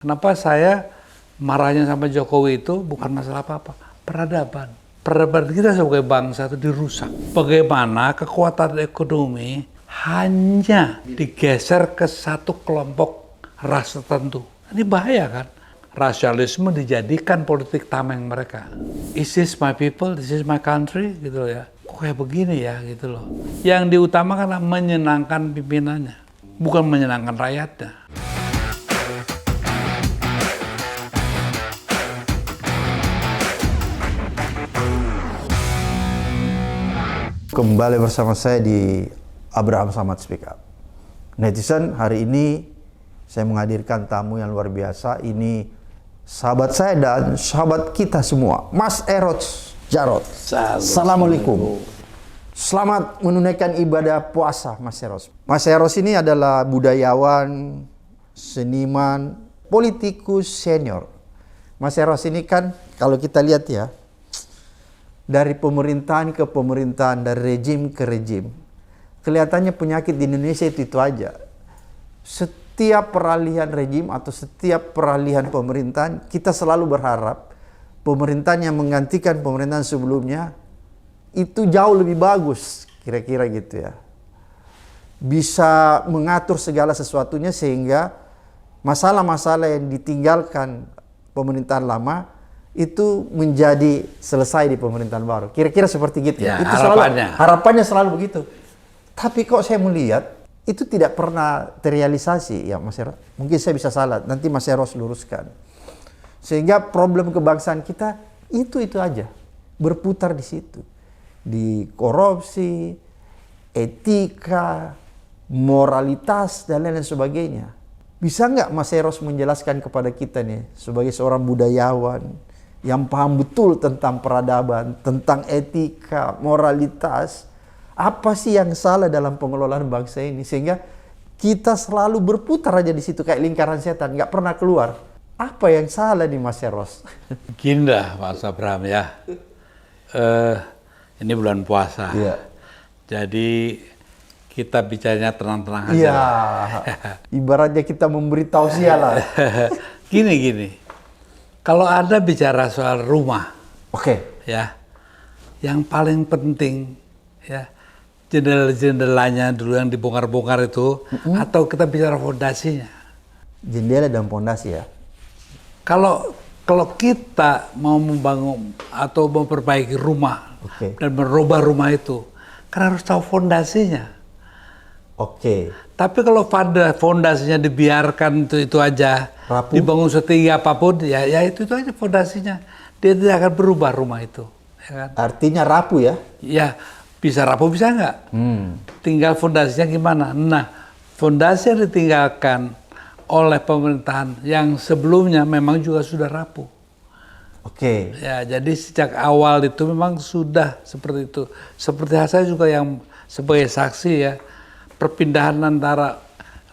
Kenapa saya marahnya sama Jokowi itu bukan masalah apa-apa, peradaban. Peradaban kita sebagai bangsa itu dirusak. Bagaimana kekuatan ekonomi hanya digeser ke satu kelompok ras tertentu. Ini bahaya kan? Rasialisme dijadikan politik tameng mereka. Is this my people? This is my country? Gitu ya. Kok kayak begini ya gitu loh. Yang diutamakan adalah menyenangkan pimpinannya, bukan menyenangkan rakyatnya. Kembali bersama saya di Abraham Samad Speak Up. Netizen, hari ini saya menghadirkan tamu yang luar biasa. Ini sahabat saya dan sahabat kita semua, Mas Eros Jarot. Assalamualaikum. Selamat menunaikan ibadah puasa, Mas Eros. Mas Eros ini adalah budayawan, seniman, politikus senior. Mas Eros ini kan kalau kita lihat ya, dari pemerintahan ke pemerintahan, dari rejim ke rejim, kelihatannya penyakit di Indonesia itu aja. Setiap peralihan rejim atau setiap peralihan pemerintahan, kita selalu berharap pemerintahan yang menggantikan pemerintahan sebelumnya itu jauh lebih bagus, kira-kira gitu ya. Bisa mengatur segala sesuatunya sehingga masalah-masalah yang ditinggalkan pemerintahan lama itu menjadi selesai di pemerintahan baru. Kira-kira seperti gitu ya. Itu harapannya selalu begitu. Tapi kok saya melihat itu tidak pernah terrealisasi ya, Mas Eros. Mungkin saya bisa salah, nanti Mas Eros luruskan. Sehingga problem kebangsaan kita itu aja, berputar di situ. Di korupsi, etika, moralitas dan lain sebagainya. Bisa nggak Mas Eros menjelaskan kepada kita nih sebagai seorang budayawan yang paham betul tentang peradaban, tentang etika, moralitas, apa sih yang salah dalam pengelolaan bangsa ini sehingga kita selalu berputar aja di situ kayak lingkaran setan, nggak pernah keluar. Apa yang salah nih Mas Eros? Gini dah Mas Abraham ya, ini bulan puasa, Iya. jadi kita bicaranya tenang-tenang aja. Iya, ibaratnya kita memberi tausiah lah. Gini. Kalau Anda bicara soal rumah, Oke. ya, yang paling penting, ya, jendela-jendelanya dulu yang dibongkar-bongkar itu, atau kita bicara fondasinya. Jendela dan fondasi ya. Kalau kita mau membangun atau memperbaiki rumah dan merubah rumah itu, kan harus tahu fondasinya. Oke. Tapi kalau pada fondasinya dibiarkan itu aja, rapuh, dibangun setinggi apapun, ya itu aja fondasinya. Dia tidak akan berubah rumah itu. Ya kan? Artinya rapuh ya? Ya, bisa rapuh bisa nggak? Tinggal fondasinya gimana? Nah, fondasi yang ditinggalkan oleh pemerintahan yang sebelumnya memang juga sudah rapuh. Oke. Ya, jadi sejak awal itu memang sudah seperti itu. Seperti saya juga yang sebagai saksi ya, perpindahan antara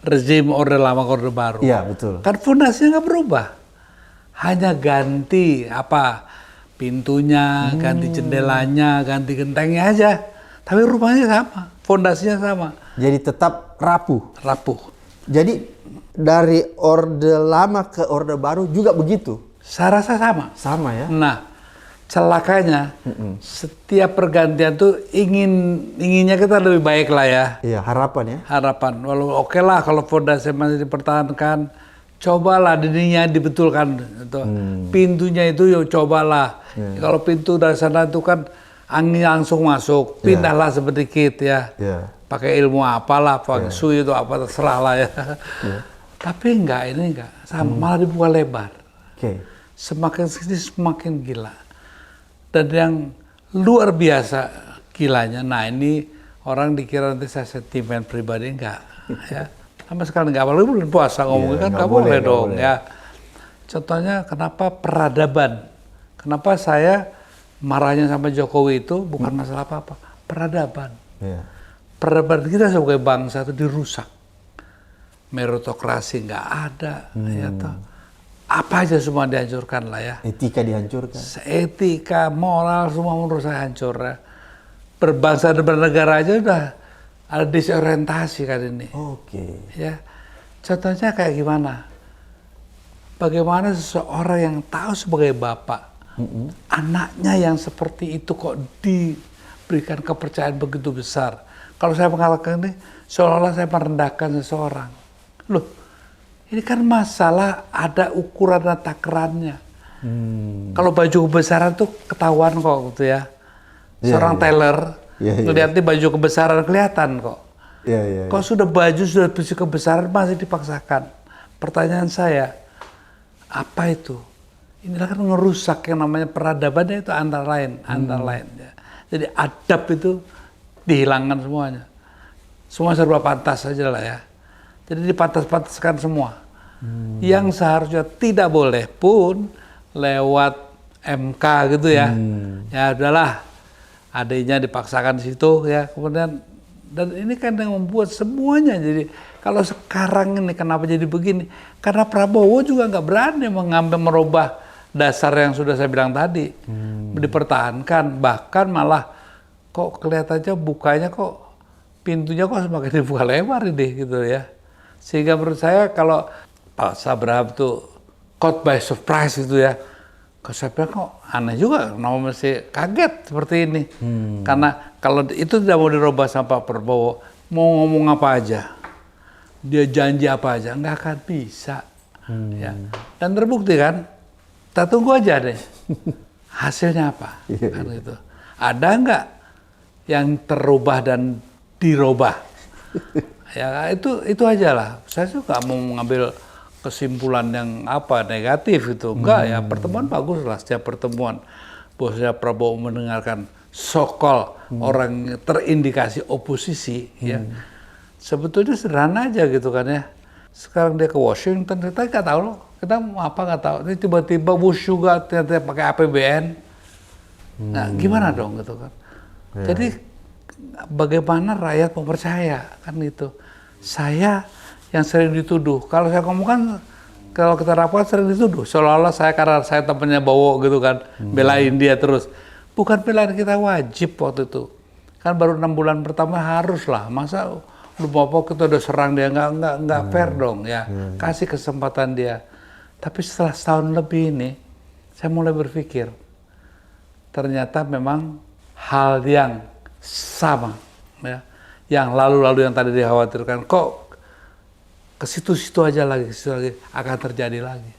rezim Orde Lama ke Orde Baru. Iya, betul. Kan fondasinya nggak berubah. Hanya ganti pintunya, ganti jendelanya, ganti gentengnya aja. Tapi rumahnya sama, fondasinya sama. Jadi tetap rapuh. Rapuh. Jadi dari Orde Lama ke Orde Baru juga begitu? Saya rasa sama. Sama ya? Nah, celakanya setiap pergantian tuh inginnya kita lebih baik lah ya. Iya, harapan ya. Harapan. Walau oke lah kalau fondasi masih dipertahankan, cobalah dindingnya dibetulkan. Gitu. Pintunya itu ya cobalah. Kalau pintu dari sana itu kan angin langsung masuk, pindahlah sedikit ya. Pakai ilmu apalah, pakai sui itu apa terserah lah ya. Tapi ini enggak, sama malah dibuka lebar. Semakin sini semakin gila. Dan yang luar biasa gilanya, nah ini orang dikira nanti saya sentimen pribadi, enggak ya. Sama sekali enggak, apalagi bulan puasa ngomongin kan enggak boleh dong ya. Contohnya kenapa peradaban, kenapa saya marahnya sama Jokowi itu bukan masalah apa-apa, peradaban. Peradaban kita sebagai bangsa itu dirusak. Meritokrasi enggak ada, ya toh. Apa aja semua dihancurkan lah ya. Etika dihancurkan. Etika, moral, semua menurut saya hancur ya. Berbangsa dan bernegara aja udah ada disorientasi kan ini. Oke. Ya, contohnya kayak gimana? bagaimana seseorang yang tahu sebagai bapak, anaknya yang seperti itu kok diberikan kepercayaan begitu besar. Kalau saya mengatakan ini, seolah-olah saya merendahkan seseorang. Loh, ini kan masalah ada ukuran dan takarannya. Kalau baju kebesaran tuh ketahuan kok gitu ya. Seorang tailor, ngeliat nih baju kebesaran kelihatan kok. Kalau sudah baju, sudah baju kebesaran masih dipaksakan. Pertanyaan saya, apa itu? Inilah kan ngerusak yang namanya peradabannya itu antara lain. Ya. Jadi adab itu dihilangkan semuanya. Semua serba pantas saja lah ya. Jadi dipantas-pantaskan semua. Yang seharusnya tidak boleh pun lewat MK gitu ya. Ya udahlah, adanya dipaksakan di situ ya. Kemudian dan ini kan yang membuat semuanya jadi kalau sekarang ini kenapa jadi begini? Karena Prabowo juga nggak berani merubah dasar yang sudah saya bilang tadi, dipertahankan, bahkan malah kok kelihatannya bukanya kok pintunya kok semakin dibuka lebar ini gitu ya. Sehingga menurut saya kalau Pak Abraham tuh caught by surprise gitu ya, kok saya bilang kok aneh juga, kenapa mesti kaget seperti ini? Karena kalau itu tidak mau dirubah sama Pak Prabowo, mau ngomong apa aja, dia janji apa aja, nggak akan bisa. Ya. Dan terbukti kan, kita tunggu aja deh, hasilnya apa. Kan gitu. Ada nggak yang terubah dan dirubah? Ya itu aja lah. Saya juga mau mengambil kesimpulan yang negatif itu. Enggak ya, pertemuan bagus lah, setiap pertemuan. Bosnya Prabowo mendengarkan sokol orang yang terindikasi oposisi ya. Sebetulnya sederhana aja gitu kan ya. Sekarang dia ke Washington, kita nggak tahu loh. Kita mau apa nggak tahu. Ini tiba-tiba Bush juga ternyata pakai APBN. Nah gimana dong gitu kan. Jadi bagaimana rakyat mau percaya kan gitu. Saya yang sering dituduh, kalau saya ngomong kan, kalau kita rapat sering dituduh, seolah-olah karena saya temannya Bowo gitu kan, belain dia terus. Bukan belain, kita wajib waktu itu. Kan baru 6 bulan pertama haruslah, masa lu mau kita udah serang dia, nggak fair dong ya. Kasih kesempatan dia. Tapi setelah setahun lebih ini, saya mulai berpikir, ternyata memang hal yang sama, ya, yang lalu-lalu yang tadi dikhawatirkan, kok ke situ-situ aja lagi, akan terjadi lagi.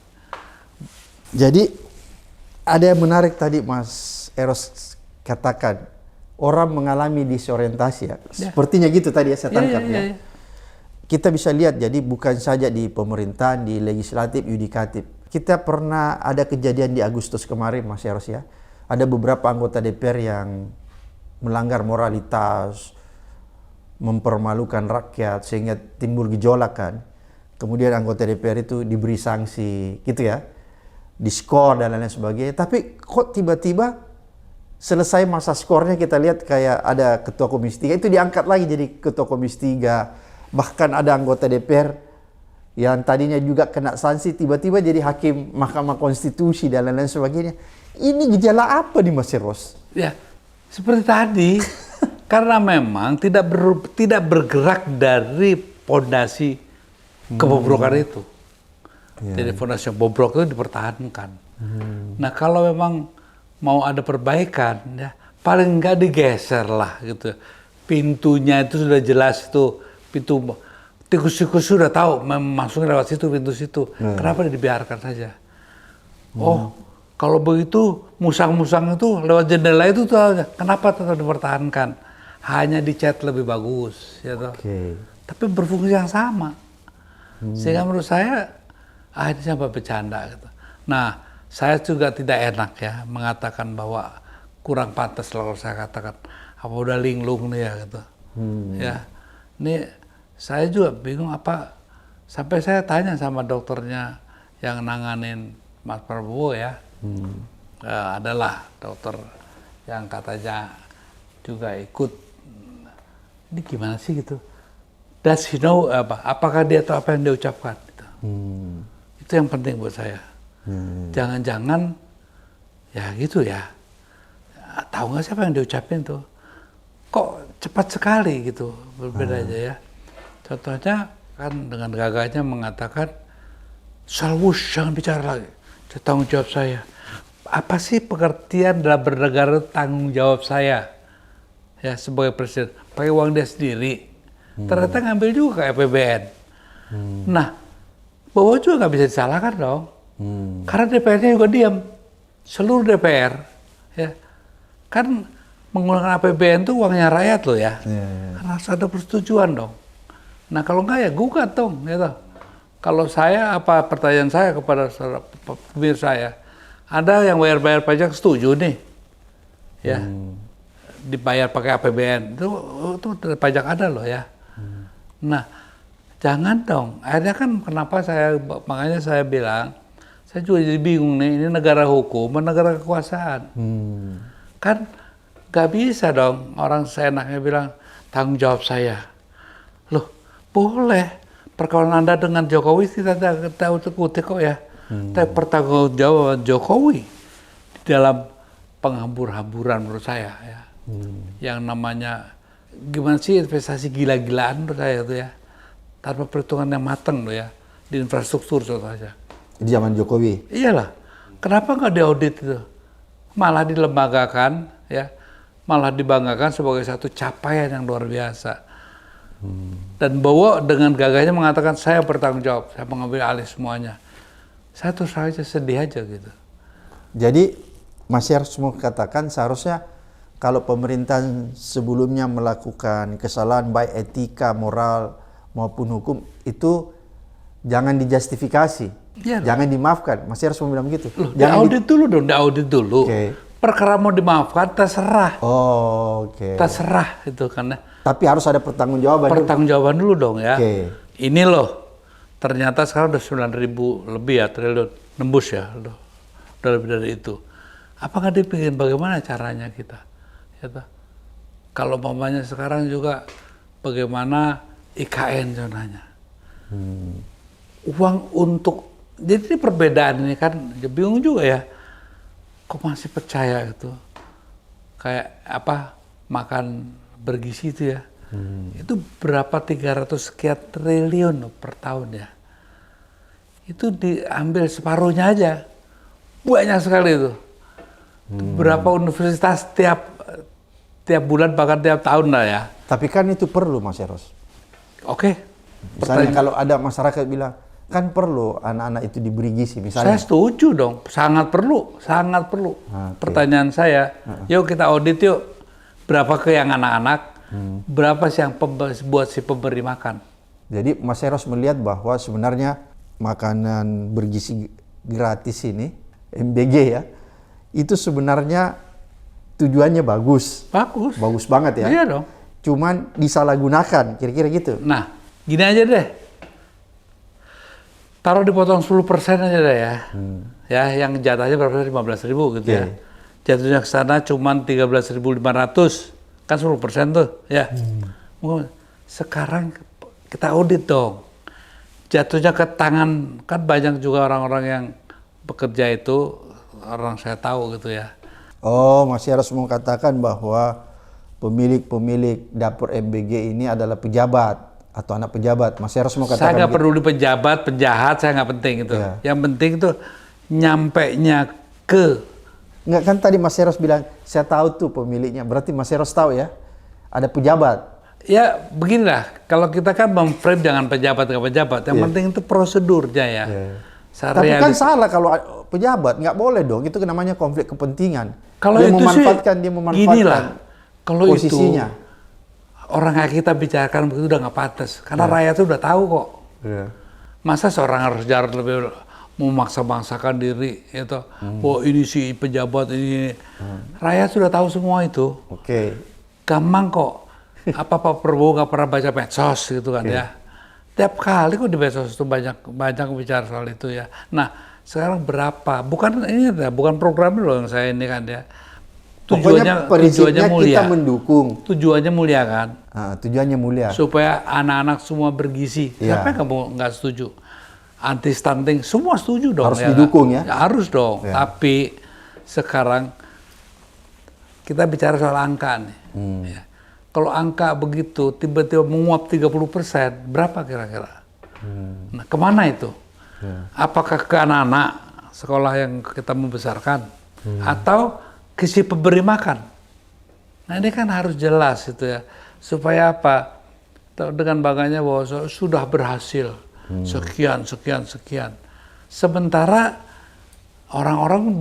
Jadi ada yang menarik tadi Mas Eros katakan, orang mengalami disorientasi ya. Sepertinya gitu tadi ya saya tangkap ya. Kita bisa lihat jadi bukan saja di pemerintahan, di legislatif, yudikatif. Kita pernah ada kejadian di Agustus kemarin Mas Eros ya. Ada beberapa anggota DPR yang melanggar moralitas, mempermalukan rakyat sehingga timbul gejolak kan. Kemudian anggota DPR itu diberi sanksi gitu ya, diskor dan lain-lain sebagainya. Tapi kok tiba-tiba selesai masa skornya kita lihat kayak ada ketua komisi 3 itu diangkat lagi jadi ketua komisi 3. Bahkan ada anggota DPR yang tadinya juga kena sanksi tiba-tiba jadi hakim Mahkamah Konstitusi dan lain-lain sebagainya. Ini gejala apa nih Mas Eros? Ya, seperti tadi, karena memang tidak bergerak dari fondasi kebobrokan itu. Jadi fondasi bobrok itu dipertahankan. Nah kalau memang mau ada perbaikan, ya paling nggak digeser lah gitu. Pintunya itu sudah jelas itu, pintu tikus-tikus sudah tahu masuknya lewat situ, pintu situ. Kenapa dibiarkan saja? Oh, kalau begitu musang-musang itu lewat jendela itu tuh, kenapa tetap dipertahankan? Hanya dicat lebih bagus, ya toh. Tapi berfungsi yang sama. Sehingga menurut saya, ini sampai bercanda gitu. Nah, saya juga tidak enak ya mengatakan bahwa kurang pantas kalau saya katakan apa udah linglung nih ya gitu. Ya, ini saya juga bingung apa, sampai saya tanya sama dokternya yang nanganin Mas Prabowo ya. Adalah dokter yang katanya juga ikut. Ini gimana sih gitu? Does he know apakah dia tahu apa yang dia ucapkan? Gitu. Itu yang penting buat saya. Jangan-jangan ya gitu ya. Tahu nggak siapa yang diucapin tuh? Kok cepat sekali gitu, berbeda aja ya. Contohnya kan dengan gagahnya mengatakan Salwus, jangan bicara lagi. Itu tanggung jawab saya. Apa sih pengertian dalam bernegara tanggung jawab saya? Ya, sebagai presiden. Pakai uang dia sendiri. Ternyata ngambil juga ke APBN. Nah, bahwa juga nggak bisa disalahkan dong. Karena DPR-nya juga diam. Seluruh DPR, ya, kan menggunakan APBN itu uangnya rakyat loh ya. Karena harus ada persetujuan dong. Nah kalau nggak ya gugat dong, gitu. Kalau saya, pertanyaan saya kepada pemirsa saya, ada yang bayar pajak setuju nih, ya, dibayar pakai APBN, itu pajak ada loh ya. Nah, jangan dong. Akhirnya kan makanya saya bilang, saya juga jadi bingung nih, ini negara hukum, negara kekuasaan. Kan nggak bisa dong orang seenaknya bilang tanggung jawab saya. Loh, boleh. Perkawinan Anda dengan Jokowi kita tahu kok ya. Tapi pertanggungjawaban Jokowi di dalam penghambur-hamburan menurut saya ya. Yang namanya gimana sih investasi gila-gilaan menurut saya itu ya. Tanpa perhitungan yang matang loh ya di infrastruktur contohnya. Di zaman Jokowi. Iyalah. Kenapa nggak diaudit itu? Malah dilembagakan ya. Malah dibanggakan sebagai satu capaian yang luar biasa. Dan Bowo dengan gagahnya mengatakan saya bertanggung jawab, saya mengambil alih semuanya. Saya terus saja sedih aja gitu. Jadi masih harus mau katakan seharusnya kalau pemerintahan sebelumnya melakukan kesalahan baik etika, moral maupun hukum itu jangan dijustifikasi, jangan dimaafkan. Masih harus bilang begitu. Loh, diaudit dulu dong, diaudit dulu. Perkara mau dimaafkan terserah. Terserah itu kan. Tapi harus ada pertanggungjawaban. Pertanggungjawaban dulu dong ya. Ini loh, ternyata sekarang udah 9.000 lebih ya triliun, nembus ya, udah lebih dari itu. Apa nggak dipikir bagaimana caranya kita? Ya, kalau mamanya sekarang juga bagaimana IKN contohnya. Uang untuk, jadi ini perbedaan ini kan, bingung juga ya. Kok masih percaya gitu? Kayak makan bergizi itu ya. Itu berapa 300 sekian triliun per tahun ya. Itu diambil separuhnya aja. Banyak sekali itu. Berapa universitas tiap bulan bahkan tiap tahun lah ya. Tapi kan itu perlu Mas Eros. Misalnya kalau ada masyarakat bilang kan perlu anak-anak itu diberi gizi misalnya. Saya setuju dong, sangat perlu, sangat perlu. Pertanyaan saya, yuk kita audit yuk. Berapa ke yang anak-anak, berapa sih yang buat si pemberi makan. Jadi Mas Eros melihat bahwa sebenarnya makanan bergizi gratis ini, MBG ya, itu sebenarnya tujuannya bagus. Bagus banget ya. Iya dong. Cuman disalahgunakan, kira-kira gitu. Nah, gini aja deh. Taruh dipotong 10% aja deh ya. Ya, yang jatahnya berapa? 15.000 gitu ya. Jatuhnya ke sana cuma 13.500. Kan 10% tuh, ya. Sekarang kita audit dong. Jatuhnya ke tangan, kan banyak juga orang-orang yang bekerja itu, orang saya tahu gitu ya. Masih harus mau katakan bahwa pemilik dapur MBG ini adalah pejabat atau anak pejabat. Masih harus mau katakan. Saya nggak peduli pejabat, penjahat, saya nggak penting itu. Yang penting itu nyampe-nya ke. Nggak, kan tadi Mas Eros bilang, saya tahu tuh pemiliknya. Berarti Mas Eros tahu ya, ada pejabat. Ya beginilah, kalau kita kan memframe jangan pejabat ke pejabat. Yang penting itu prosedurnya ya. Tapi kan salah kalau pejabat, nggak boleh dong. Itu namanya konflik kepentingan. Kalau dia itu memanfaatkan ginilah, kalau posisinya. Itu orang kayak kita bicarakan begitu udah nggak pantas. Karena rakyat itu udah tahu kok. Masa seorang harus jarak lebih memaksa-maksakan diri itu. Ini si pejabat ini. Rakyat sudah tahu semua itu. Gampang kok. Apa Pak Prabowo nggak pernah baca medsos gitu kan ya. Tiap kali kok di medsos itu banyak bicara soal itu ya. Nah, sekarang berapa? Bukan program loh yang saya ini kan ya. Tujuannya mulia. Kita mendukung. Tujuannya mulia kan. Tujuannya mulia. Supaya anak-anak semua bergizi. Siapa yang nggak setuju? Anti stunting semua setuju dong. Harus didukung ya? Harus dong. Tapi sekarang kita bicara soal angka nih. Ya. Kalau angka begitu tiba-tiba menguap 30%, berapa kira-kira? Nah, kemana itu? Apakah ke anak-anak sekolah yang kita membesarkan atau ke si pemberi makan? Nah ini kan harus jelas itu ya, supaya apa? Dengan bangganya bahwa sudah berhasil sekian. Sementara orang-orang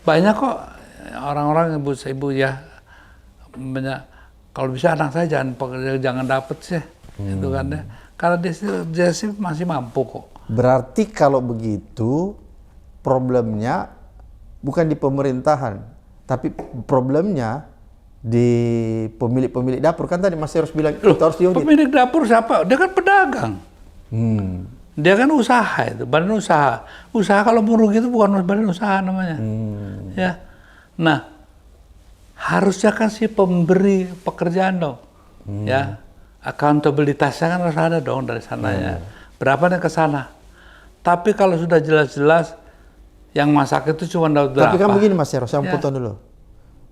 banyak kok orang-orang ibu ya, banyak, kalau bisa anak saya jangan dapet sih, itu kan ya. Karena dia sih masih mampu kok. Berarti kalau begitu problemnya bukan di pemerintahan, tapi problemnya di pemilik dapur. Kan tadi Mas Eros bilang itu harus diaudit. Pemilik dapur siapa? Dia kan pedagang. Dia kan usaha itu, badan usaha. Usaha kalau merugi itu bukan badan usaha namanya. Ya. Nah, harusnya kan si pemberi pekerjaan dong. Ya. Akuntabilitasnya kan harus ada dong dari sananya. Berapa nih ke sana? Tapi kalau sudah jelas-jelas yang masak itu cuma dapat berapa. Tapi kan begini Mas Eros, saya potong dulu.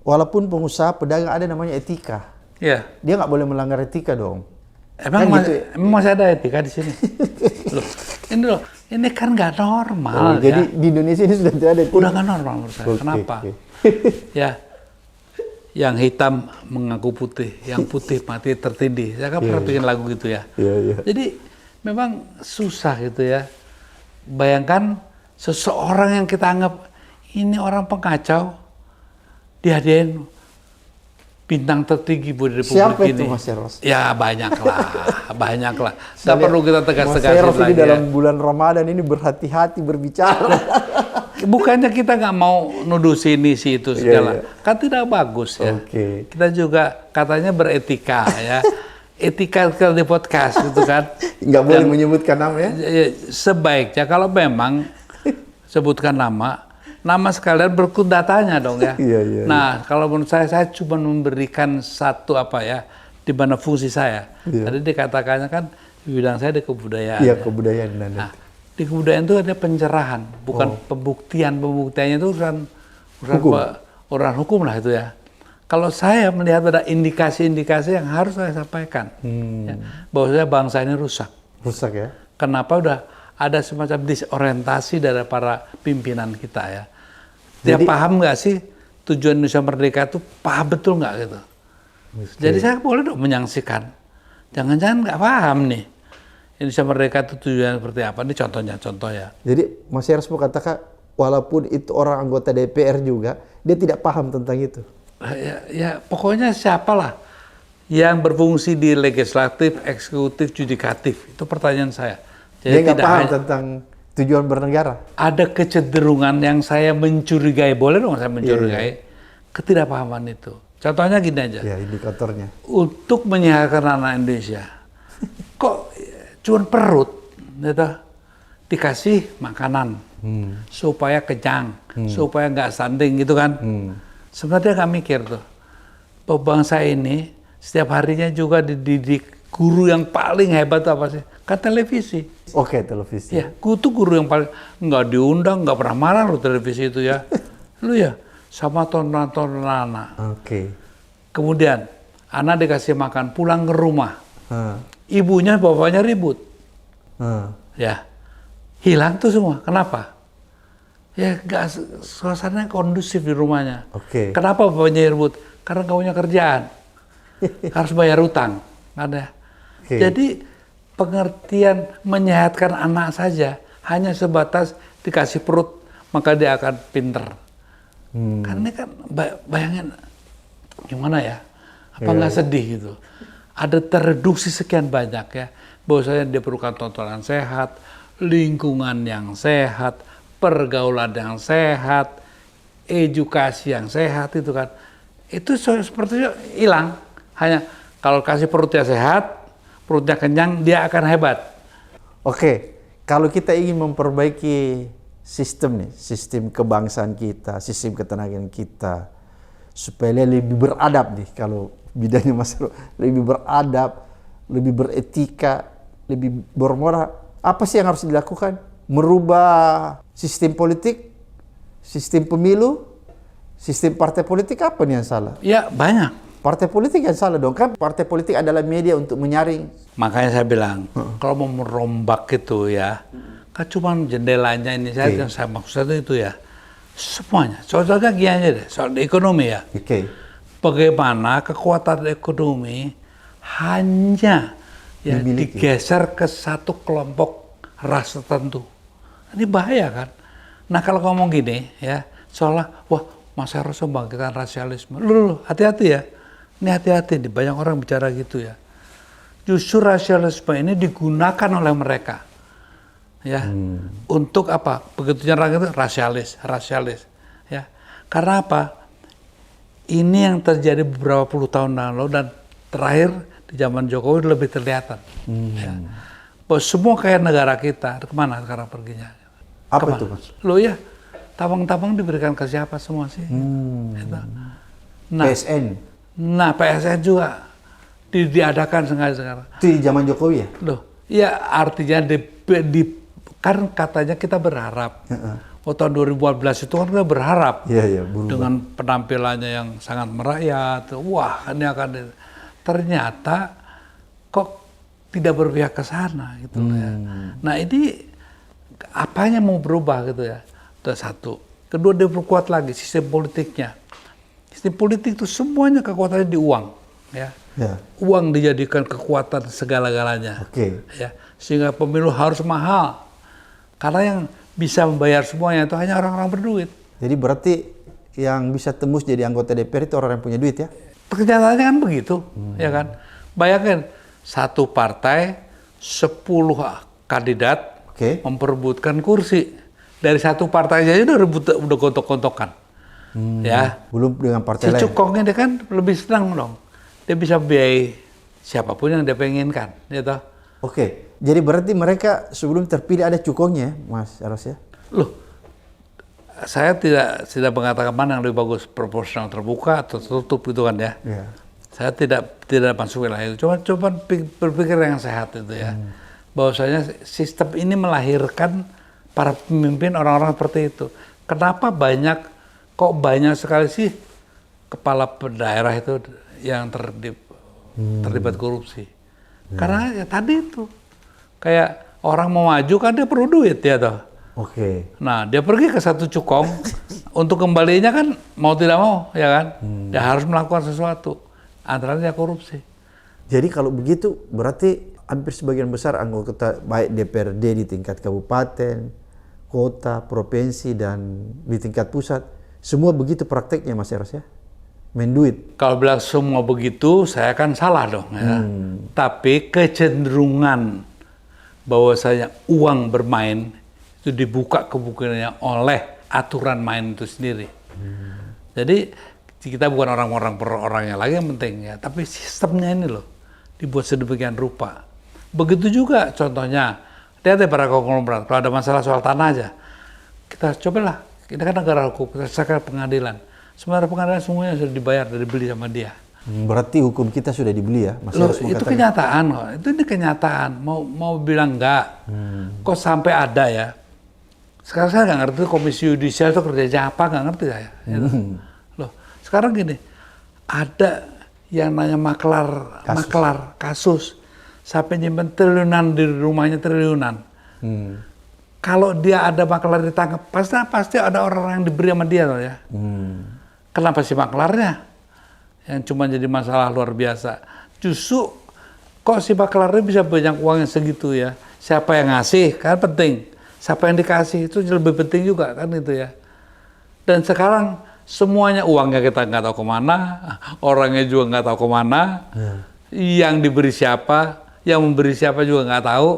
Walaupun pengusaha pedagang ada namanya etika. Iya. Dia nggak boleh melanggar etika dong. Emang, kan gitu ya? emang masih ada etika di sini? Ini kan nggak normal. Jadi di Indonesia ini sudah tidak ada etika. Udah nggak normal menurut saya. Kenapa? Ya, yang hitam mengaku putih, yang putih mati tertindih. Saya kan pernah bikin lagu gitu ya. Jadi memang susah gitu ya. Bayangkan seseorang yang kita anggap ini orang pengacau, dihadiahin bintang tertinggi di Republik Siapa ini. itu Mas Eros? Ya banyak lah. Nggak perlu kita tegas-tegasin lagi. Mas Eros ini dalam bulan Ramadan ini berhati-hati berbicara. Bukannya kita nggak mau nuduh sini si itu segala, kan tidak bagus ya. Kita juga katanya beretika ya. Etika di podcast gitu kan. Nggak boleh menyebutkan nama ya. Sebaiknya kalau memang sebutkan nama sekalian berikut datanya dong ya. Nah, kalau menurut saya cuma memberikan satu di mana fungsi saya. Tadi dikatakannya kan di bidang saya di kebudayaan. Iya, kebudayaan. Nah, di kebudayaan itu ada pencerahan, bukan pembuktian. Pembuktiannya itu urusan hukum lah itu ya. Kalau saya melihat ada indikasi-indikasi yang harus saya sampaikan, ya, bahwasanya bangsa ini rusak. Rusak ya? Kenapa udah ada semacam disorientasi dari para pimpinan kita ya. Dia paham nggak sih tujuan Indonesia Merdeka itu paham betul nggak gitu. Jadi saya boleh dong menyaksikan. Jangan-jangan nggak paham nih Indonesia Merdeka itu tujuannya seperti apa. Ini contoh ya. Jadi Mas Eros mau katakan walaupun itu orang anggota DPR juga, dia tidak paham tentang itu. Ya pokoknya siapalah yang berfungsi di legislatif, eksekutif, judikatif. Itu pertanyaan saya. Jadi dia nggak paham tentang tujuan bernegara. Ada kecenderungan yang saya mencurigai, boleh dong saya mencurigai ketidakpahaman itu. Contohnya gini aja. Ya, indikatornya. Untuk menyehatkan anak Indonesia, kok cuma perut, gitu, dikasih makanan supaya kenyang, supaya nggak stunting gitu kan. Sebenarnya nggak mikir tuh, bahwa bangsa ini setiap harinya juga dididik guru yang paling hebat apa sih? Kan televisi. Televisi. Ya, guru yang paling nggak diundang, nggak pernah marah lo televisi itu ya. Lu ya, sama tonton anak. Kemudian anak dikasih makan, pulang ke rumah, ibunya bapaknya ribut, ya hilang tuh semua. Kenapa? Ya nggak suasananya kondusif di rumahnya. Kenapa bapaknya ribut? Karena nggak punya kerjaan, harus bayar utang, ada. Jadi pengertian menyehatkan anak saja hanya sebatas dikasih perut maka dia akan pinter. Karena ini kan bayangin gimana ya? Apa nggak sedih gitu? Ada tereduksi sekian banyak ya, bahwasanya diperlukan tontonan sehat, lingkungan yang sehat, pergaulan yang sehat, edukasi yang sehat itu kan. Itu sepertinya hilang. Hanya kalau kasih perutnya sehat, perutnya kenyang, dia akan hebat. Kalau kita ingin memperbaiki sistem kebangsaan kita, sistem ketenagaan kita, supaya lebih beradab nih, kalau bidangnya Mas Eros, lebih beradab, lebih beretika, lebih bermoral, apa sih yang harus dilakukan? Merubah sistem politik, sistem pemilu, sistem partai politik, apa nih yang salah? Ya banyak. Partai politik yang salah dong, kan partai politik adalah media untuk menyaring. Makanya saya bilang, kalau mau merombak itu ya, kan cuma jendelanya ini saya maksudnya itu ya. Semuanya. Contohnya gini aja deh, soal ekonomi ya. Bagaimana kekuatan ekonomi hanya ya digeser ke satu kelompok ras tertentu. Ini bahaya kan? Nah kalau ngomong gini ya, seolah wah Mas Eros membangkitkan rasialisme. Loh, hati-hati ya. Ini hati-hati nih, banyak orang bicara gitu ya. Justru rasialisme ini digunakan oleh mereka. Ya. Untuk apa? Begitu nyerang itu rasialis. Ya. Karena apa? Ini yang terjadi beberapa puluh tahun lalu dan terakhir di zaman Jokowi lebih terlihat. Ya. Bahwa semua kayak negara kita, kemana sekarang perginya? Apa itu, Mas? Loh ya, tabang-tabang diberikan ke siapa semua sih? Gitu. Nah, PSN. Nah, PSN juga diadakan sengaja sekarang. Itu di zaman Jokowi ya? Loh, ya artinya kan katanya kita berharap. Tahun 2014 itu kan kita berharap dengan penampilannya yang sangat merakyat. Wah, ini akan ternyata kok tidak berpihak ke sana gitu ya. Nah, ini apanya mau berubah gitu ya. Itu satu. Kedua, dia perkuat lagi sistem politiknya. Sistem politik itu semuanya kekuatannya di uang, ya. Uang dijadikan kekuatan segala-galanya, ya. Sehingga pemilu harus mahal, karena yang bisa membayar semuanya itu hanya orang-orang berduit. Jadi berarti yang bisa tembus jadi anggota DPR itu orang yang punya duit ya? Kenyataannya kan begitu, ya kan. Bayangin satu partai 10 kandidat memperebutkan kursi dari satu partai aja udah gontok-gontokan. Ya, belum dengan partai lain. Si Cukongnya dia kan lebih senang dong. Dia bisa biayai siapapun yang dia penginkan, gitu. Jadi berarti mereka sebelum terpilih ada cukongnya, Mas Eros ya? Loh, saya tidak mengatakan mana yang lebih bagus, proporsional terbuka atau tertutup gitu kan ya. Saya tidak masuk wilayah itu. Coba berpikir yang sehat itu ya. Bahwasanya sistem ini melahirkan para pemimpin orang-orang seperti itu. Kenapa kok banyak sekali sih kepala daerah itu yang terlibat korupsi? Karena ya tadi itu, kayak orang mau maju kan dia perlu duit ya toh. Nah dia pergi ke satu cukong, untuk kembalinya kan mau tidak mau ya kan, dia harus melakukan sesuatu, antara lain korupsi. Jadi kalau begitu berarti hampir sebagian besar anggota baik DPRD di tingkat kabupaten, kota, provinsi dan di tingkat pusat semua begitu prakteknya, Mas Eros ya? Main duit. Kalau bilang semua begitu, saya kan salah dong. Ya. Tapi kecenderungan bahwasanya uang bermain itu dibuka kemungkinannya oleh aturan main itu sendiri. Jadi kita bukan orang-orangnya lagi yang penting ya, tapi sistemnya ini loh dibuat sedemikian rupa. Begitu juga contohnya, lihat para konglomerat, kalau ada masalah soal tanah aja, kita cobalah. Kita kan negara hukum, kita selesaikan pengadilan. Sementara pengadilan semuanya sudah dibayar, sudah dibeli sama dia. Berarti hukum kita sudah dibeli ya, Mas? Loh, itu kenyataan kok. Ini kenyataan. Mau bilang enggak. Kok sampai ada ya? Sekarang saya nggak ngerti komisi yudisial itu kerjanya apa, nggak ngerti saya. Loh, sekarang gini, ada yang namanya maklar kasus sampai nyimpen triliunan di rumahnya triliunan. Kalau dia ada maklar ditangkap, pasti ada orang yang diberi sama dia loh ya. Kenapa si maklarnya yang cuma jadi masalah luar biasa? Justru kok si maklarnya bisa banyak uang yang segitu ya? Siapa yang ngasih kan penting. Siapa yang dikasih itu lebih penting juga kan itu ya. Dan sekarang semuanya uangnya kita nggak tahu kemana, orangnya juga nggak tahu kemana, yang diberi siapa, yang memberi siapa juga nggak tahu.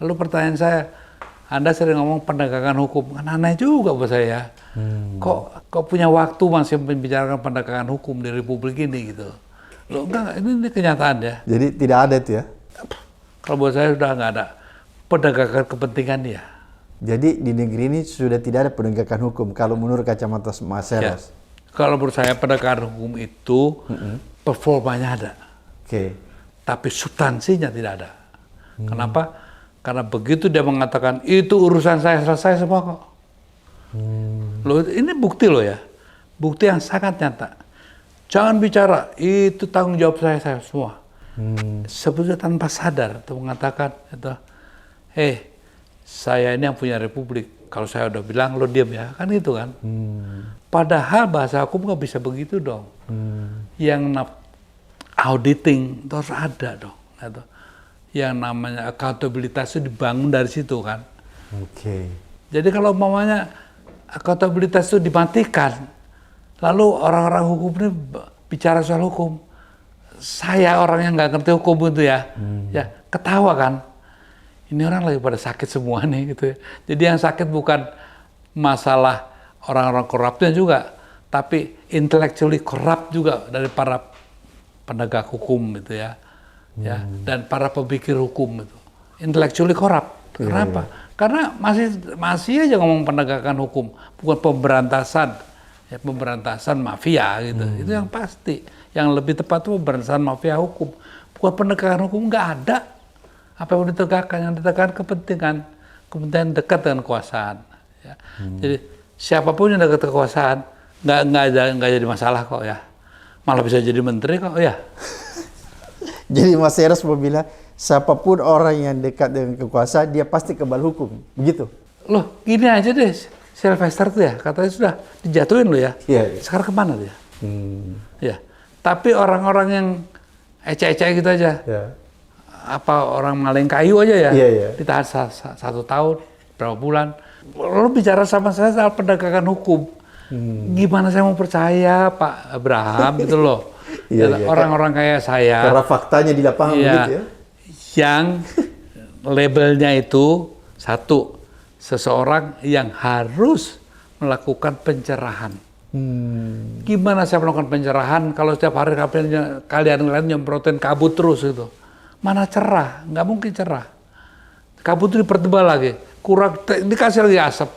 Lalu pertanyaan saya, Anda sering ngomong penegakan hukum, kan aneh juga buat saya. Kok punya waktu masih membicarakan penegakan hukum di Republik ini gitu. Loh enggak, ini kenyataan ya. Jadi tidak ada itu ya? Kalau buat saya sudah nggak ada penegakan kepentingan dia. Jadi di negeri ini sudah tidak ada penegakan hukum kalau menurut kacamata Mas Eros? Ya. Kalau menurut saya penegakan hukum itu performanya ada. Tapi substansinya tidak ada. Kenapa? Karena begitu dia mengatakan, itu urusan saya selesai semua kok. Loh, ini bukti loh ya. Bukti yang sangat nyata. Jangan bicara, itu tanggung jawab saya semua. Sebetulnya tanpa sadar, itu mengatakan, saya ini yang punya republik. Kalau saya udah bilang, lo diam ya, kan gitu kan. Padahal bahasa hukum nggak bisa begitu dong. Yang auditing itu harus ada dong. Gitu. Yang namanya accountability itu dibangun dari situ kan. Oke. Jadi kalau umpamanya accountability itu dimatikan, lalu orang-orang hukum ini bicara soal hukum, saya orang yang nggak ngerti hukum itu ya ketawa kan. Ini orang lagi pada sakit semua nih gitu ya. Jadi yang sakit bukan masalah orang-orang korupnya juga, tapi intellectually corrupt juga dari para penegak hukum gitu ya. Dan para pemikir hukum itu. Intellectually corrupt. Kenapa? Karena masih aja ngomong penegakan hukum, bukan pemberantasan. Ya, pemberantasan mafia gitu. Itu yang pasti. Yang lebih tepat itu pemberantasan mafia hukum. Bukan penegakan hukum, nggak ada. Apa yang ditegakkan? Yang ditegakkan kepentingan dekat dengan kekuasaan. Ya. Jadi siapapun yang dekat kekuasaan nggak jadi masalah kok ya. Malah bisa jadi menteri kok ya. Jadi Mas Eros mau bilang siapapun orang yang dekat dengan kekuasaan dia pasti kebal hukum, begitu? Loh gini aja deh, Sylvester tuh ya katanya sudah dijatuhin loh ya. Iya. Sekarang kemana dia? Ya. Tapi orang-orang yang ecek-ecek gitu aja. Ya. Apa orang maling kayu aja ya, ditahan 1 tahun, berapa bulan. Lalu bicara sama saya soal penegakan hukum. Gimana saya mau percaya Pak Abraham gitu loh. Orang-orang kayak saya. Karena faktanya di lapangan begitu ya. Yang labelnya itu satu, seseorang yang harus melakukan pencerahan. Gimana saya melakukan pencerahan kalau setiap hari kalian nyemprotin kabut terus itu? Mana cerah, nggak mungkin cerah. Kabut itu dipertebal lagi, kurang dikasih lagi asap.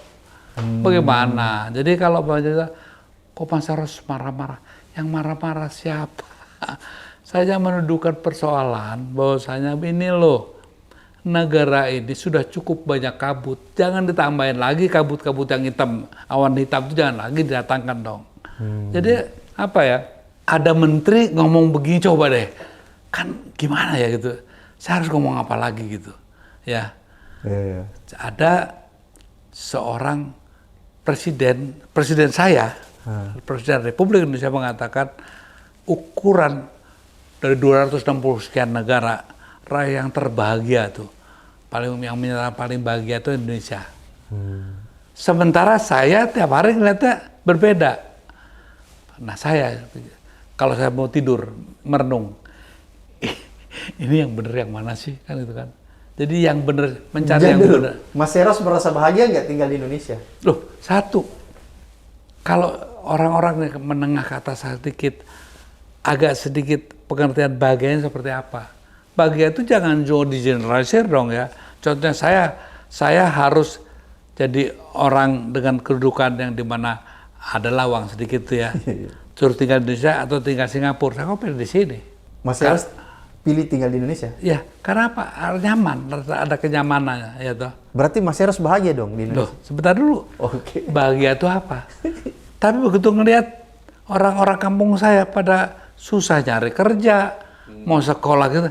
Bagaimana? Jadi kalau kok Mas Eros marah-marah, yang marah-marah siapa? Saya menuduhkan persoalan bahwasanya ini loh, negara ini sudah cukup banyak kabut, jangan ditambahin lagi kabut-kabut yang hitam, awan hitam itu jangan lagi didatangkan dong. Jadi apa ya? Ada menteri ngomong begini coba deh. Kan gimana ya gitu, saya harus ngomong apa lagi gitu ya. Ada seorang presiden saya, presiden Republik Indonesia mengatakan ukuran dari 260 sekian negara rakyat yang terbahagia tuh, yang menyatakan paling bahagia itu Indonesia. Sementara saya tiap hari ngeliatnya berbeda. Nah saya kalau saya mau tidur merenung, ini yang benar yang mana sih kan itu kan. Jadi yang benar mencari yang benar. Mas Eros merasa bahagia nggak tinggal di Indonesia? Loh satu, kalau orang-orang menengah ke atas sedikit, agak sedikit pengertian bahagianya seperti apa. Bahagia itu jangan cuma digeneralisir dong ya. Contohnya saya harus jadi orang dengan kedudukan yang dimana ada lawang sedikit tuh ya. Suruh tinggal di Indonesia atau tinggal Singapura, saya kok pilih di sini. Mas Eros pilih tinggal di Indonesia? Ya, karena apa? Nyaman, ada kenyamanannya, ya toh. Berarti Mas Eros bahagia dong di Indonesia? Loh, sebentar dulu. Oke. Bahagia itu apa? Tapi begitu ngelihat orang-orang kampung saya pada susah nyari kerja, mau sekolah gitu,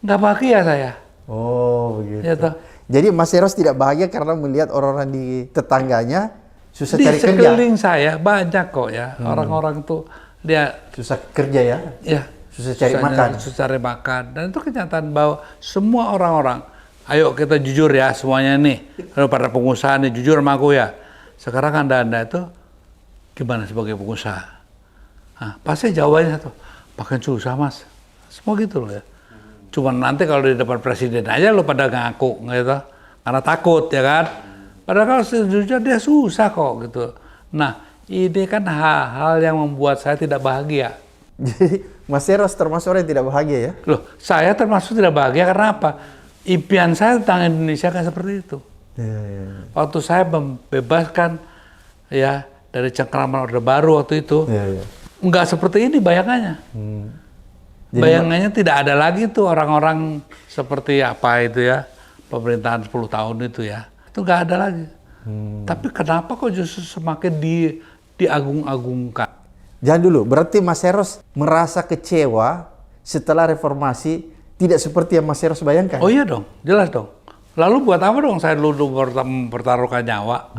nggak bahagia saya. Oh, begitu. Ya toh. Jadi Mas Eros tidak bahagia karena melihat orang-orang di tetangganya susah Di cari kerja? Di sekeliling saya banyak kok ya, orang-orang tuh dia susah kerja ya? Ya. Susah cari makan. Susah cari makan. Dan itu kenyataan bahwa semua orang-orang, ayo kita jujur ya semuanya nih. Lalu pada pengusaha nih, jujur sama aku ya. Sekarang Anda itu gimana sebagai pengusaha? Nah, pasti jawabannya satu, makin susah mas. Semua gitu loh ya. Cuman nanti kalau di depan presiden aja lo pada ngaku gitu. Karena takut ya kan. Padahal kalau sejujurnya dia susah kok gitu. Nah ini kan hal-hal yang membuat saya tidak bahagia. Jadi Mas Eros termasuk orang yang tidak bahagia ya? Loh, saya termasuk tidak bahagia karena apa? Impian saya tentang Indonesia kan seperti itu. Waktu saya membebaskan ya dari cengkraman Orde Baru waktu itu, nggak seperti ini bayangannya. Bayangannya tidak ada lagi tuh orang-orang seperti apa itu ya, pemerintahan 10 tahun itu ya. Itu nggak ada lagi. Tapi kenapa kok justru semakin diagung-agungkan? Jangan dulu, berarti Mas Eros merasa kecewa setelah reformasi tidak seperti yang Mas Eros bayangkan? Oh iya dong, jelas dong. Lalu buat apa dong saya dulu mempertaruhkan nyawa?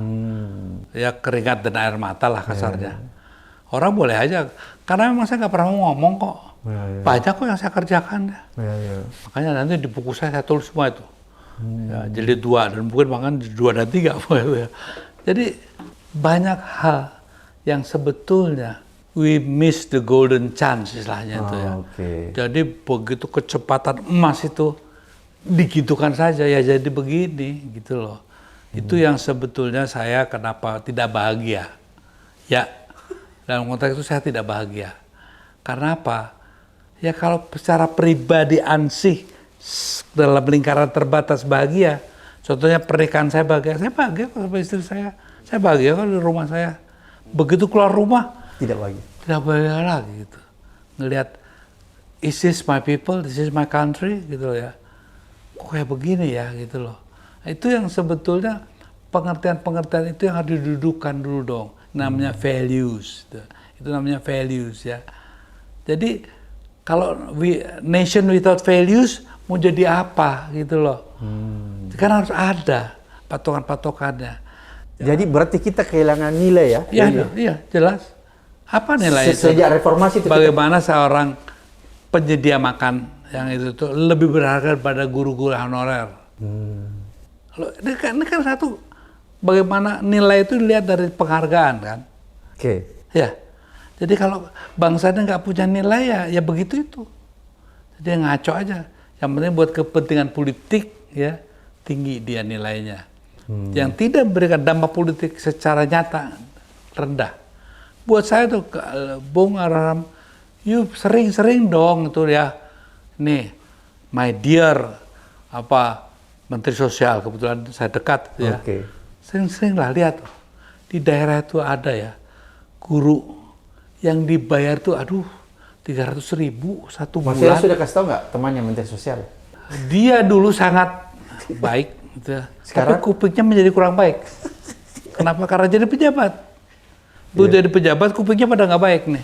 Ya keringat dan air mata lah kasarnya. Orang boleh aja, karena memang saya nggak pernah ngomong kok. Banyak kok yang saya kerjakan. Makanya nanti di buku saya tulis semua itu. Ya, jadi 2 dan mungkin bahkan 2 dan 3. Ya. Jadi banyak hal yang sebetulnya we miss the golden chance istilahnya itu ya. Jadi begitu kecepatan emas itu digitukan saja ya jadi begini gitu loh. Itu yang sebetulnya saya kenapa tidak bahagia. Ya, dalam konteks itu saya tidak bahagia. Karena apa? Ya kalau secara pribadi ansih dalam lingkaran terbatas bahagia. Contohnya pernikahan saya bahagia kok sama istri saya. Saya bahagia kok di rumah saya. Begitu keluar rumah Tidak bahagia. tidak bahagia lagi gitu. Ngelihat is this my people, this is my country gitu loh ya. Kok kayak begini ya gitu loh. Nah, itu yang sebetulnya pengertian-pengertian itu yang harus didudukan dulu dong. Namanya values. Itu namanya values ya. Jadi kalau nation without values mau jadi apa gitu loh. Kan harus ada patokan-patokannya. Jadi berarti kita kehilangan nilai ya? Iya, jelas. Apa nilai itu? Sejak reformasi itu Bagaimana seorang penyedia makan yang itu tuh lebih berharga daripada guru-guru honorer. Loh, ini kan satu, bagaimana nilai itu dilihat dari penghargaan kan. Ya, jadi kalau bangsanya nggak punya nilai ya begitu itu. Jadi ngaco aja. Yang penting buat kepentingan politik ya tinggi dia nilainya. Yang tidak memberikan dampak politik secara nyata rendah. Buat saya tuh Bung Abraham, you sering-sering dong itu ya. Nih, my dear Menteri Sosial, kebetulan saya dekat ya. Sering-sering lah lihat di daerah itu ada ya guru yang dibayar tuh 300.000 satu bulan. Mas sudah kasih tahu nggak temannya Menteri Sosial? Dia dulu sangat baik gitu. Sekarang tapi kupingnya menjadi kurang baik. Kenapa? Karena jadi pejabat. Jadi pejabat kupingnya pada nggak baik nih.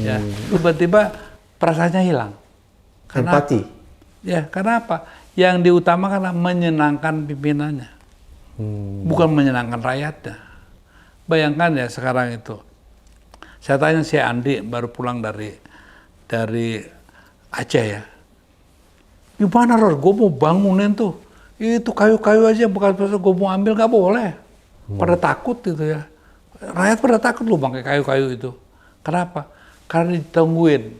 Ya, tiba-tiba perasaannya hilang. Empati. Ya, karena apa? Yang diutamakan adalah menyenangkan pimpinannya. Bukan menyenangkan rakyatnya. Bayangkan ya sekarang itu. Saya tanya si Andi baru pulang dari Aceh ya. Gimana Ror? Gue mau bangunin tuh. Itu kayu-kayu aja bekas-bekas gue mau ambil nggak boleh. Pada takut gitu ya. Rakyat pada takut loh pakai kayu-kayu itu. Kenapa? Karena ditungguin.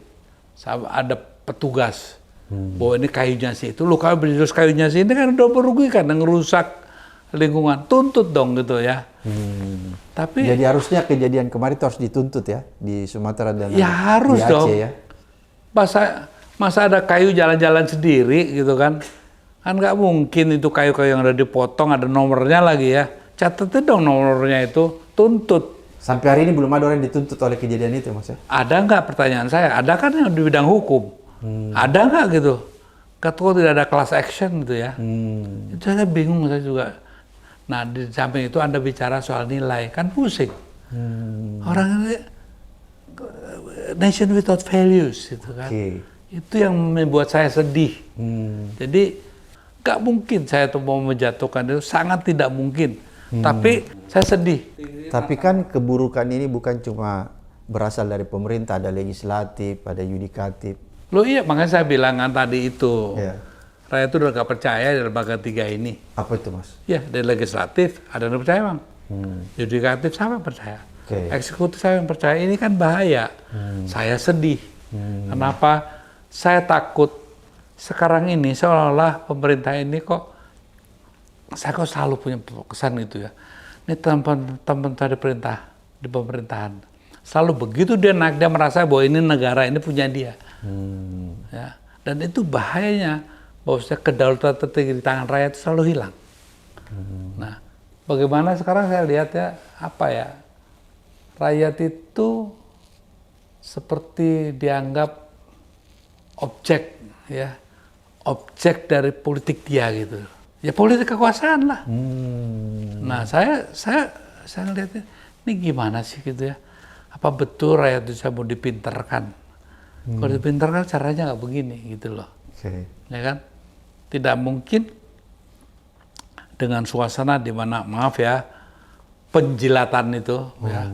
Ada petugas. Bahwa ini kayunya sih itu. Lo kalau beli kayunya sih ini kan udah merugikan. Ngerusak lingkungan. Tuntut dong gitu ya. Tapi jadi harusnya kejadian kemarin itu harus dituntut ya. Di Sumatera dan ya harus di Aceh dong. ya. Masa ada kayu jalan-jalan sendiri gitu kan. Kan nggak mungkin itu kayu-kayu yang udah dipotong ada nomornya lagi ya. Catetin dong nomornya itu, tuntut. Sampai hari ini belum ada orang yang dituntut oleh kejadian itu Mas ya? Ada nggak pertanyaan saya? Ada kan yang di bidang hukum? Ada nggak gitu? Ketua tidak ada class action gitu ya. Itu saya bingung saya juga. Nah di samping itu Anda bicara soal nilai, kan pusing. Orang ini nation without values gitu kan. Itu yang membuat saya sedih. Jadi nggak mungkin saya tuh mau menjatuhkan itu, sangat tidak mungkin. Tapi saya sedih. Tapi kan keburukan ini bukan cuma berasal dari pemerintah, ada legislatif, ada yudikatif. Loh iya, makanya saya bilang kan tadi itu. Rakyat itu udah nggak percaya di lembaga 3 ini. Apa itu Mas? Ya, dari legislatif ada yang percaya Bang. Yudikatif sama yang percaya. Eksekutif saya yang percaya. Ini kan bahaya. Saya sedih. Kenapa? Saya takut sekarang ini seolah-olah pemerintah ini kok, saya kok selalu punya kesan gitu ya. Ini teman-teman saya di pemerintahan. Selalu begitu dia naik, dia merasa bahwa ini negara, ini punya dia. Ya. Dan itu bahayanya, bahwa kedaulatan tertinggi di tangan rakyat itu selalu hilang. Nah, bagaimana sekarang saya lihat ya, rakyat itu seperti dianggap objek ya, objek dari politik dia gitu. Ya politik kekuasaan lah. Nah saya ngeliatnya ini gimana sih gitu ya. Apa betul rakyat itu mau dipinterkan? Kalau dipinterkan caranya nggak begini gitu loh. Ya kan? Tidak mungkin dengan suasana di mana, maaf ya, penjilatan itu ya,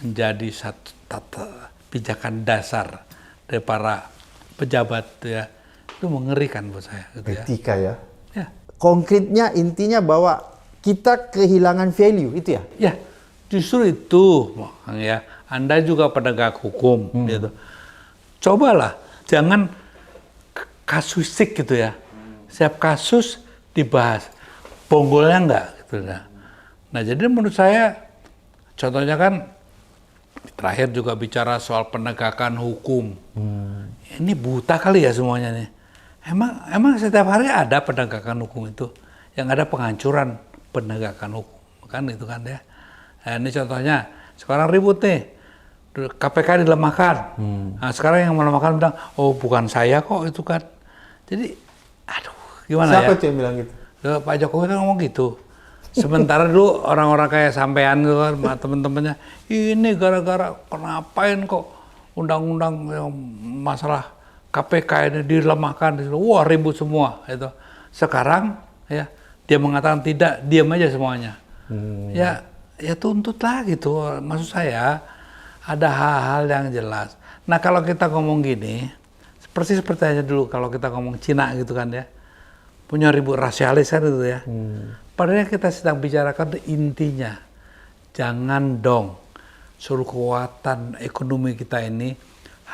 menjadi satu pijakan dasar dari para pejabat ya, itu mengerikan buat saya. Gitu ya. Etika ya. Ya. Konkretnya intinya bahwa kita kehilangan value itu ya. Ya, justru itu, ya. Anda juga penegak hukum, gitu. Cobalah, jangan kasusik gitu ya. Setiap kasus dibahas, bonggolnya enggak gitu. Nah, jadi menurut saya, contohnya kan terakhir juga bicara soal penegakan hukum. Ini buta kali ya semuanya nih. Emang setiap hari ada penegakan hukum itu, yang ada penghancuran penegakan hukum, kan itu kan ya. Nah, ini contohnya, sekarang ribut nih, KPK dilemahkan. Nah, sekarang yang melemahkan bilang, oh bukan saya kok itu kan. Jadi, aduh, gimana Siapa ya? tuh yang bilang gitu? Pak Jokowi kan ngomong gitu. Sementara dulu orang-orang kayak sampean gitu kan, temen-temennya, ini gara-gara kenapain kok undang-undang yang masalah KPK ini dilemahkan. Wah ribut semua. Itu. Sekarang ya dia mengatakan tidak, diam aja semuanya. Ya tuntutlah gitu. Maksud saya ada hal-hal yang jelas. Nah kalau kita ngomong gini, seperti aja dulu kalau kita ngomong Cina gitu kan ya, punya ribut rasialis kan itu ya. Padahal kita sedang bicarakan intinya, jangan dong seluruh kekuatan ekonomi kita ini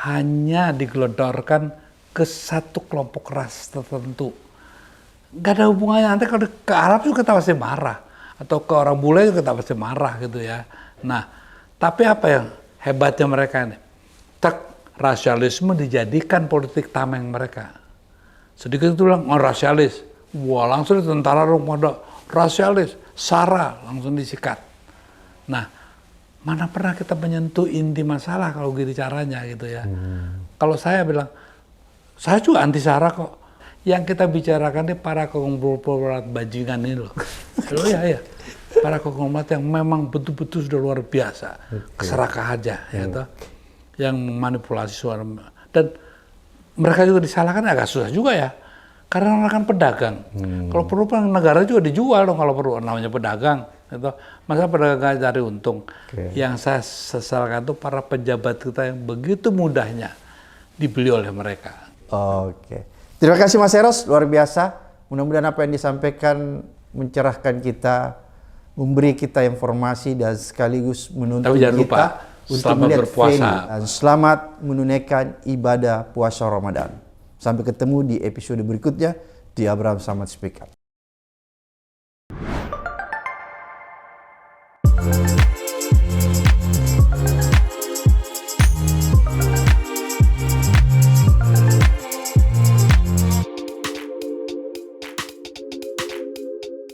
hanya digelodorkan ke satu kelompok ras tertentu. Gak ada hubungannya, nanti kalau ke Arab juga kita pasti marah. Atau ke orang bule juga kita pasti marah gitu ya. Nah, tapi apa yang hebatnya mereka ini? Rasialisme dijadikan politik tameng mereka. Sedikit itu bilang, oh rasialis. Wah langsung tentara pada rasialis, SARA langsung disikat. Nah, mana pernah kita menyentuh inti masalah kalau gitu caranya gitu ya. Kalau saya bilang, saya juga anti SARA kok. Yang kita bicarakan ini para konglomerat bajingan ini loh. Oh iya, para konglomerat yang memang betul-betul sudah luar biasa. Keserakahan aja, ya toh. Yang memanipulasi suara. Dan mereka juga disalahkan agak susah juga ya. Karena mereka kan pedagang. Kalau perlu negara juga dijual dong kalau perlu, namanya pedagang. Gitu. Masa pedagang cari untung. Yang saya sesalkan itu para pejabat kita yang begitu mudahnya dibeli oleh mereka. Terima kasih Mas Eros, luar biasa. Mudah-mudahan apa yang disampaikan mencerahkan kita, memberi kita informasi dan sekaligus menuntun kita lupa, untuk melihat berpuasa dan selamat menunaikan ibadah puasa Ramadan. Sampai ketemu di episode berikutnya di Abraham Samad Speak Up.